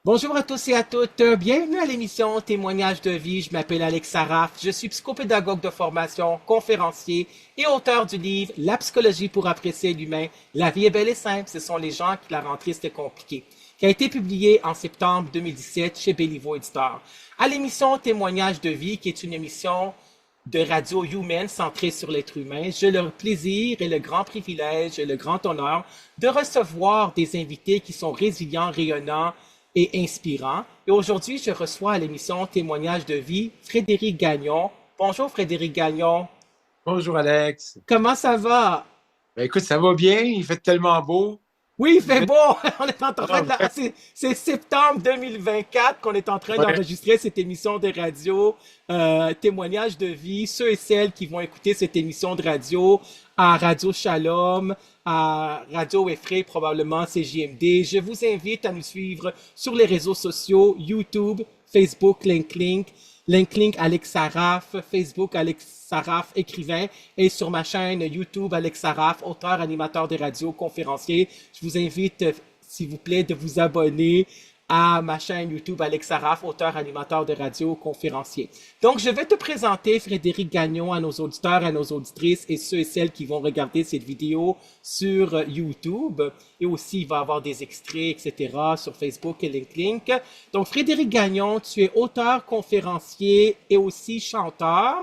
Bonjour à tous et à toutes. Bienvenue à l'émission Témoignages de vie. Je m'appelle Alex Saraf. Je suis psychopédagogue de formation, conférencier et auteur du livre La psychologie pour apprécier l'humain. La vie est belle et simple. Ce sont les gens qui la rendent triste et compliquée, qui a été publié en septembre 2017 chez Béliveau Éditeur. À l'émission Témoignages de vie, qui est une émission de radio humaine centrée sur l'être humain, j'ai le plaisir et le grand privilège et le grand honneur de recevoir des invités qui sont résilients, rayonnants et inspirants. Et aujourd'hui, je reçois à l'émission Témoignages de vie Frédéric Gagnon. Bonjour Frédéric Gagnon. Bonjour Alex. Comment ça va? Ben, écoute, ça va bien, il fait tellement beau. Oui, il Il fait fait... beau. On est en train Ah, de c'est septembre 2024 qu'on est en train ouais. d'enregistrer cette émission de radio, témoignages de vie. Ceux et celles qui vont écouter cette émission de radio à Radio Shalom, à Radio Effray, probablement CJMD. Je vous invite à nous suivre sur les réseaux sociaux, YouTube, Facebook, LinkedIn Alex Saraf, Facebook Alex Saraf, écrivain, et sur ma chaîne YouTube Alex Saraf, auteur, animateur de radio, conférencier. Je vous invite, s'il vous plaît, de vous abonner à ma chaîne YouTube Alex Saraf, auteur, animateur de radio, conférencier. Donc, je vais te présenter Frédéric Gagnon à nos auditeurs, à nos auditrices et ceux et celles qui vont regarder cette vidéo sur YouTube. Et aussi, il va y avoir des extraits, etc. sur Facebook et LinkedIn. Donc, Frédéric Gagnon, tu es auteur, conférencier et aussi chanteur.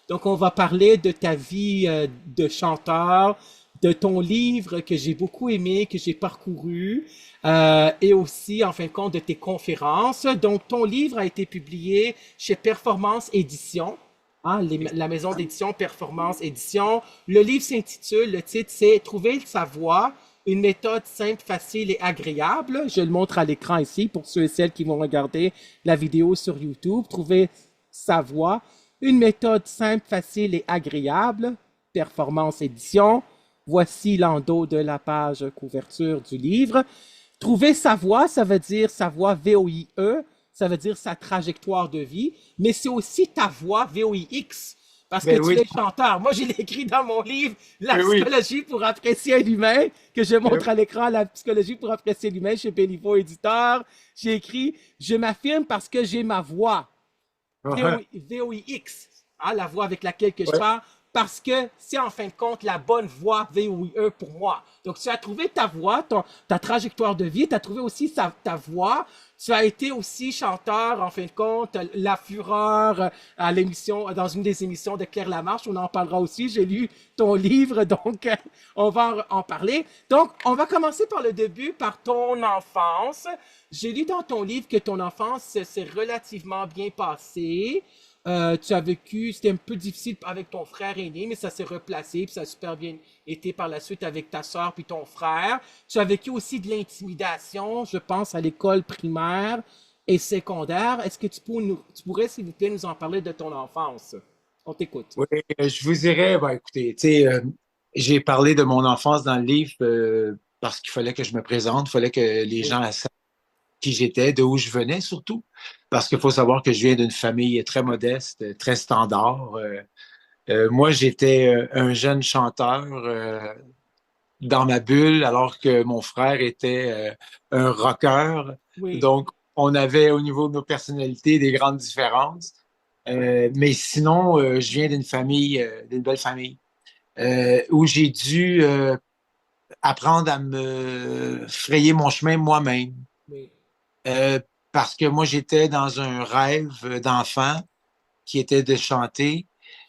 Donc, on va parler de ta vie de chanteur, de ton livre que j'ai beaucoup aimé, que j'ai parcouru, et aussi, en fin de compte, de tes conférences. Donc, ton livre a été publié chez Performance Édition, hein, la maison d'édition Performance Édition. Le livre s'intitule, le titre, c'est Trouver sa voie, une méthode simple, facile et agréable. Je le montre à l'écran ici pour ceux et celles qui vont regarder la vidéo sur YouTube. Trouver sa voie, une méthode simple, facile et agréable. Performance Édition. Voici l'endos de la page couverture du livre. Trouver sa voie, ça veut dire sa voie VOIE, ça veut dire sa trajectoire de vie, mais c'est aussi ta voix VOIX, parce que Ben tu oui, es chanteur. Moi, je l'ai écrit dans mon livre, La ben oui, psychologie pour apprécier l'humain, que je ben montre à l'écran, La psychologie pour apprécier l'humain chez Béliveau Éditeur. J'ai écrit, je m'affirme parce que j'ai ma voix. oui. Ouais, VOIX, hein, la voix avec laquelle que je ouais. parle, parce que c'est en fin de compte la bonne voix VOIE pour moi. Donc, tu as trouvé ta voix, ta trajectoire de vie, tu as trouvé aussi ta voix. Tu as été aussi chanteur, en fin de compte, La Fureur à l'émission, dans une des émissions de Claire Lamarche. On en parlera aussi. J'ai lu ton livre, donc on va en parler. Donc, on va commencer par le début, par ton enfance. J'ai lu dans ton livre que ton enfance s'est relativement bien passée. Tu as vécu, c'était un peu difficile avec ton frère aîné, mais ça s'est replacé, puis ça a super bien été par la suite avec ta soeur puis ton frère. Tu as vécu aussi de l'intimidation, je pense, à l'école primaire et secondaire. Est-ce que tu pourrais, s'il vous plaît, nous en parler de ton enfance? On t'écoute. Oui, je vous dirais, ben, écoutez, tu sais, j'ai parlé de mon enfance dans le livre parce qu'il fallait que je me présente, il fallait que les Oui. gens sachent qui j'étais, de où je venais surtout, parce qu'il faut savoir que je viens d'une famille très modeste, très standard. Moi, j'étais un jeune chanteur dans ma bulle, alors que mon frère était un rocker. Oui. Donc, on avait au niveau de nos personnalités des grandes différences. Mais sinon, je viens d'une famille, d'une belle famille, où j'ai dû apprendre à me frayer mon chemin moi-même. Oui. Euh, Parce que moi, j'étais dans un rêve d'enfant qui était de chanter,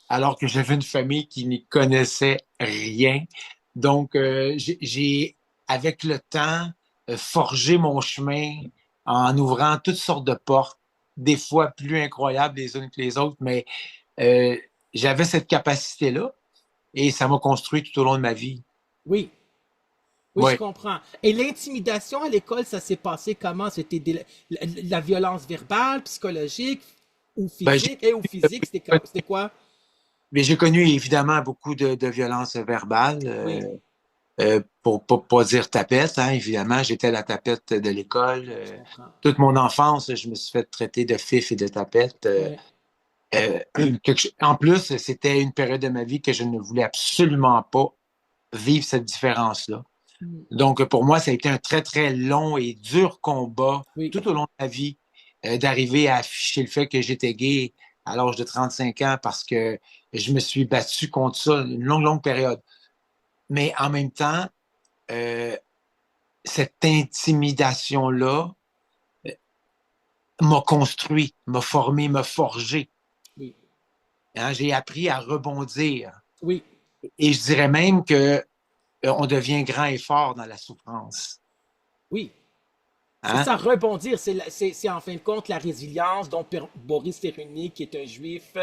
alors que j'avais une famille qui n'y connaissait rien. Donc, avec le temps, forgé mon chemin en ouvrant toutes sortes de portes, des fois plus incroyables les unes que les autres, mais euh, j'avais cette capacité-là et ça m'a construit tout au long de ma vie. Oui. Oui, je Oui. comprends. Et l'intimidation à l'école, ça s'est passé comment? C'était la violence verbale, psychologique ou Ben, physique? Et ou physique, c'était quoi? mais j'ai connu évidemment beaucoup de violences verbales. Oui, Pour pas dire tapette, hein, évidemment, j'étais la tapette de l'école. je comprends. Toute mon enfance, je me suis fait traiter de fif et de tapette. Oui, En plus, c'était une période de ma vie que je ne voulais absolument pas vivre cette différence-là. Donc, pour moi, ça a été un très, très long et dur combat Oui, tout au long de ma vie d'arriver à afficher le fait que j'étais gay à l'âge de 35 ans parce que je me suis battu contre ça une longue, longue période. Mais en même temps, euh, cette intimidation-là m'a construit, m'a formé, m'a forgé. oui, Hein, j'ai appris à rebondir. oui, Et je dirais même que on devient grand et fort dans la souffrance. oui. C'est Hein? ça, rebondir, c'est en fin de compte la résilience dont Boris Cyrulnik, qui est un juif,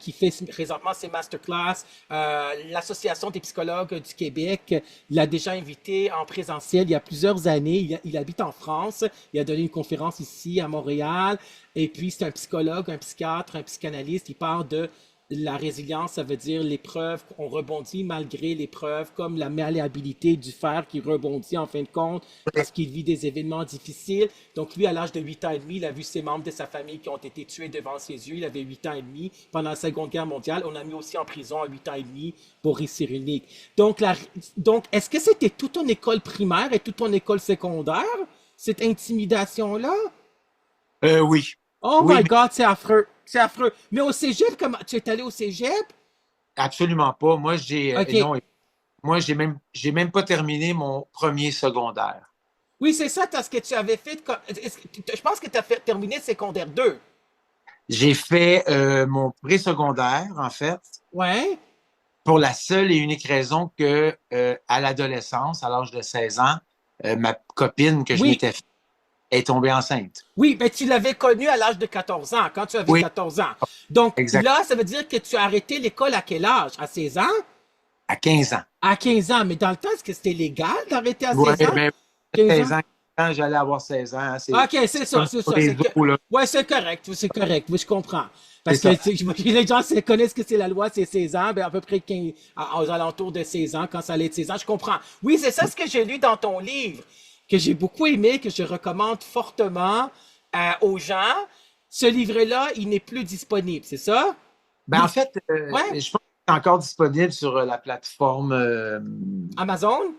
qui fait présentement ses masterclass, l'Association des psychologues du Québec l'a déjà invité en présentiel il y a plusieurs années. Il habite en France, il a donné une conférence ici à Montréal, et puis c'est un psychologue, un psychiatre, un psychanalyste, il parle de la résilience, ça veut dire l'épreuve, on rebondit malgré l'épreuve, comme la malléabilité du fer qui rebondit en fin de compte parce qu'il vit des événements difficiles. Donc lui, à l'âge de 8 ans et demi, il a vu ses membres de sa famille qui ont été tués devant ses yeux. Il avait 8 ans et demi. Pendant la Seconde Guerre mondiale, on a mis aussi en prison à 8 ans et demi Boris Cyrulnik. Donc est-ce que c'était toute ton école primaire et toute ton école secondaire, cette intimidation-là? Oui. Oh Oui, my mais God, c'est affreux. C'est affreux. Mais au cégep, comment tu es allé au cégep? absolument pas. Moi, j'ai OK. non, moi, j'ai même pas terminé mon premier secondaire. Oui, c'est ça, ce que tu avais fait. Je pense que tu as terminé secondaire 2. J'ai fait mon pré-secondaire, en fait, Ouais. pour la seule et unique raison que à l'adolescence, à l'âge de 16 ans, ma copine que je Oui. m'étais faite est tombée enceinte. Oui, mais tu l'avais connu à l'âge de 14 ans, quand tu avais Oui, 14 ans. Donc exact. là, ça veut dire que tu as arrêté l'école à quel âge? À 16 ans? À 15 ans. À 15 ans. Mais dans le temps, est-ce que c'était légal d'arrêter à Oui, 16 ans? mais 15 ans? 16 ans, quand j'allais avoir 16 ans, hein, OK, c'est c'est ça, comme c'est pour ça. les eaux, là. Ouais, c'est correct, c'est correct, oui, je comprends. C'est Parce que ça. les gens connaissent que c'est la loi, c'est 16 ans, ben à peu près 15, aux alentours de 16 ans, quand ça allait être 16 ans, je comprends. Oui, c'est ça ce que j'ai lu dans ton livre, que j'ai beaucoup aimé, que je recommande fortement aux gens. Ce livre-là, il n'est plus disponible, c'est ça? Ben, en fait, Ouais? je pense que c'est encore disponible sur la plateforme, Amazon?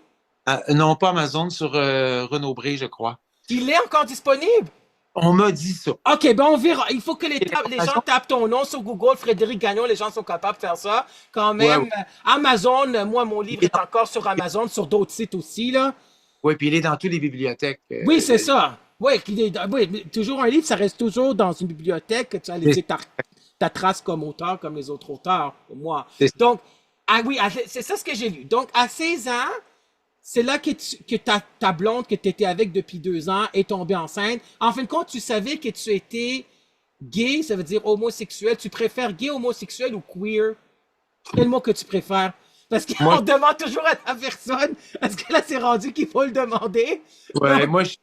non pas Amazon, sur Renaud-Bré, je crois. Il est encore disponible? On m'a dit ça. OK, ben on verra. Il faut que Et les gens l'information, tapent ton nom sur Google, Frédéric Gagnon, les gens sont capables de faire ça. Quand ouais, même, Amazon, moi, mon livre il est est encore sur Amazon, sur d'autres sites aussi, là. ouais, puis il est dans toutes les bibliothèques. Oui, c'est ça. Oui, oui, mais toujours un livre, ça reste toujours dans une bibliothèque, que tu as laissé ta trace comme auteur, comme les autres auteurs, pour moi. c'est- Donc, ah oui, c'est ça ce que j'ai lu. Donc, à 16 ans, c'est là que ta blonde que tu étais avec depuis 2 ans est tombée enceinte. En fin de compte, tu savais que tu étais gay, ça veut dire homosexuel. Tu préfères gay, homosexuel ou queer? Quel mot que tu préfères? Parce qu'on moi, demande toujours à la personne. Est-ce que là, c'est rendu qu'il faut le demander? ouais, Donc, moi, je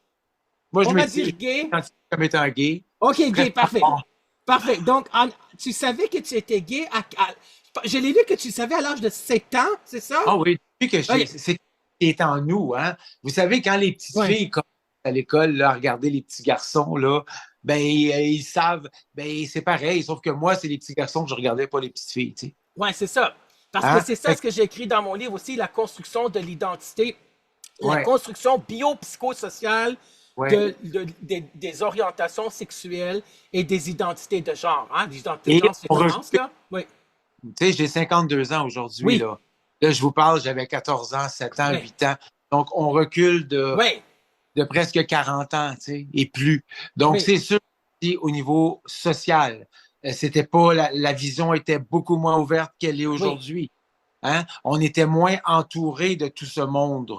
on me va dire gay. identifie comme étant gay. OK, Très gay, parfait. fort. Parfait. Donc, tu savais que tu étais gay je l'ai lu que tu savais à l'âge de 7 ans, c'est ça? Ah oui, depuis que OK. c'est qui est en nous, hein. Vous savez, quand les petites Ouais. filles commencent à l'école, là, à regarder les petits garçons, là, ben, ils savent, ben, c'est pareil, sauf que moi, c'est les petits garçons que je regardais, pas les petites filles, tu sais. Ouais, c'est ça. Parce que Hein? c'est ça ce que j'ai écrit dans mon livre aussi, la construction de l'identité, la Ouais, construction biopsychosociale ouais. des orientations sexuelles et des identités de genre. Hein? Des identités de Et genre, c'est on immense, recule, là? Oui. tu sais, j'ai 52 ans aujourd'hui, Oui. là. Là, je vous parle, j'avais 14 ans, 7 ans, Oui. 8 ans. Donc, on recule Oui. de presque 40 ans, tu sais, et plus. Donc, Oui. c'est sûr, aussi, au niveau social, c'était pas, la vision était beaucoup moins ouverte qu'elle est Oui. aujourd'hui. Hein? On était moins entouré de tout ce monde.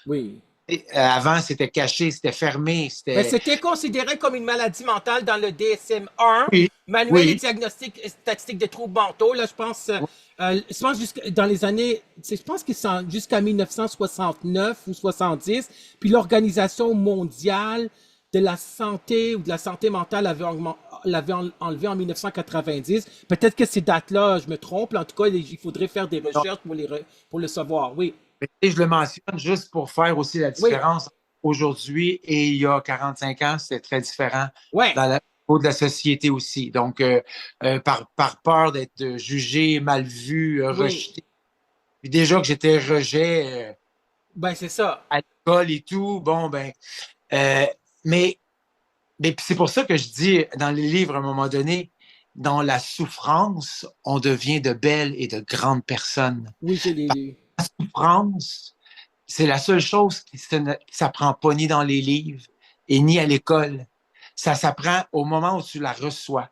Oui. Et, avant, c'était caché, c'était fermé, Ben, c'était... c'était considéré comme une maladie mentale dans le DSM-1, Oui, Manuel et oui, diagnostic statistique des troubles mentaux. Là, je pense dans les années, je pense que c'est jusqu'à 1969 ou 70. Puis l'Organisation mondiale de la santé ou de la santé mentale l'avait enlevé en 1990. Peut-être que ces dates-là, je me trompe. En tout cas, il faudrait faire des non, recherches pour le savoir. Oui. mais, tu sais, je le mentionne juste pour faire aussi la Oui. différence aujourd'hui et il y a 45 ans, c'était très différent Ouais. dans au niveau de la société aussi. Donc, par peur d'être jugé, mal vu, Oui. rejeté. Puis déjà que j'étais rejet, Ben, c'est ça. à l'école et tout. Bon, ben, euh, mais, mais c'est pour ça que je dis dans les livres, à un moment donné, dans la souffrance, on devient de belles et de grandes personnes. Oui, je l'ai lu. La souffrance, c'est la seule chose qui s'apprend pas ni dans les livres et ni à l'école. Ça s'apprend au moment où tu la reçois.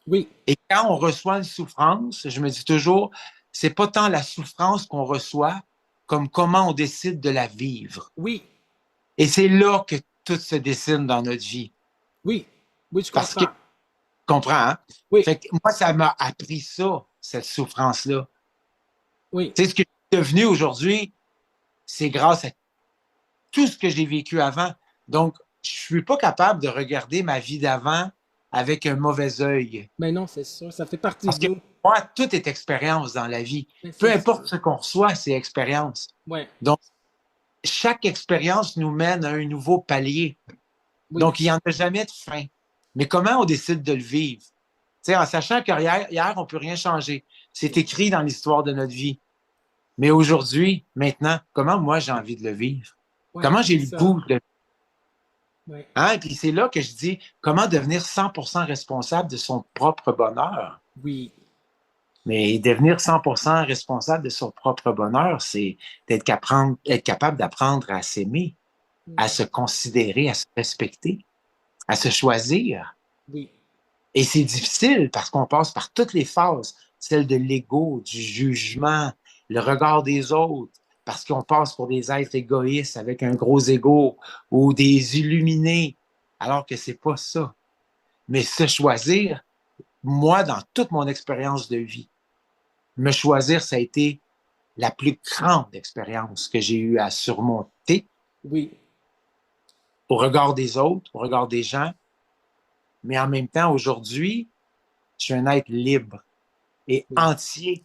Oui, Et quand on reçoit une souffrance, je me dis toujours, c'est pas tant la souffrance qu'on reçoit comme comment on décide de la vivre. oui, Et c'est là que tout se dessine dans notre vie. oui, oui, je Parce que, comprends. tu comprends, hein? Oui, Fait que moi, ça m'a appris ça, cette souffrance-là. oui, Tu sais, ce que je suis devenu aujourd'hui, c'est grâce à tout ce que j'ai vécu avant. Donc, je suis pas capable de regarder ma vie d'avant avec un mauvais œil. mais non, c'est sûr, ça fait partie Parce de que nous. moi, tout est expérience dans la vie. Mais Peu c'est importe sûr. ce qu'on reçoit, c'est expérience. Ouais, Donc, chaque expérience nous mène à un nouveau palier. oui, Donc, il n'y en a jamais de fin. Mais comment on décide de le vivre? Tu sais, en sachant qu'hier, on ne peut rien changer. C'est écrit dans l'histoire de notre vie. Mais aujourd'hui, maintenant, comment moi j'ai envie de le vivre? ouais, Comment j'ai c'est le ça. goût de... Ouais, Hein? Et puis c'est là que je dis, comment devenir 100% responsable de son propre bonheur? oui, Mais devenir 100% responsable de son propre bonheur, c'est être capable d'apprendre à s'aimer, à se considérer, à se respecter, à se choisir. oui, Et c'est difficile parce qu'on passe par toutes les phases, celle de l'ego, du jugement, le regard des autres, parce qu'on passe pour des êtres égoïstes avec un gros ego ou des illuminés, alors que c'est pas ça. Mais se choisir, moi, dans toute mon expérience de vie, me choisir, ça a été la plus grande expérience que j'ai eu à surmonter oui, au regard des autres, au regard des gens. Mais en même temps, aujourd'hui, je suis un être libre et oui. entier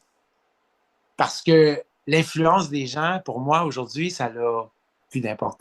parce que l'influence des gens, pour moi, aujourd'hui, ça n'a plus d'importance.